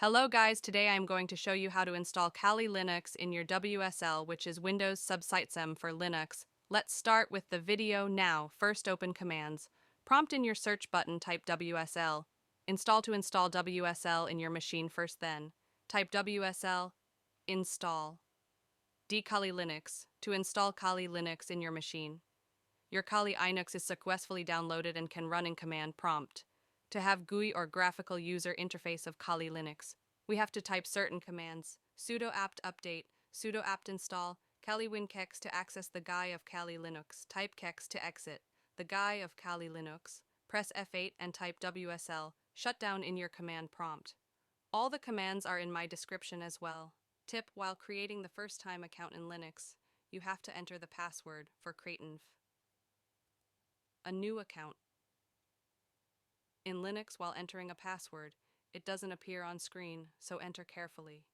Hello guys, today I'm going to show you how to install Kali-Linux in your WSL, which is Windows Subsystem for Linux. Let's start with the video now. First, open commands. Prompt in your search button, type WSL. Install to install WSL in your machine first, then type WSL, install. Kali-Linux, to install Kali-Linux in your machine. Your Kali-Linux is successfully downloaded and can run in command prompt. To have GUI or graphical user interface of Kali-Linux, we have to type certain commands: sudo apt update, sudo apt install, kali-win-kex to access the GUI of Kali-Linux, type kex to exit the GUI of Kali-Linux, press F8 and type WSL, shutdown in your command prompt. All the commands are in my description as well. Tip: while creating the first time account in Linux, you have to enter the password for creatinv. A new account. In Linux, while entering a password, it doesn't appear on screen, so enter carefully.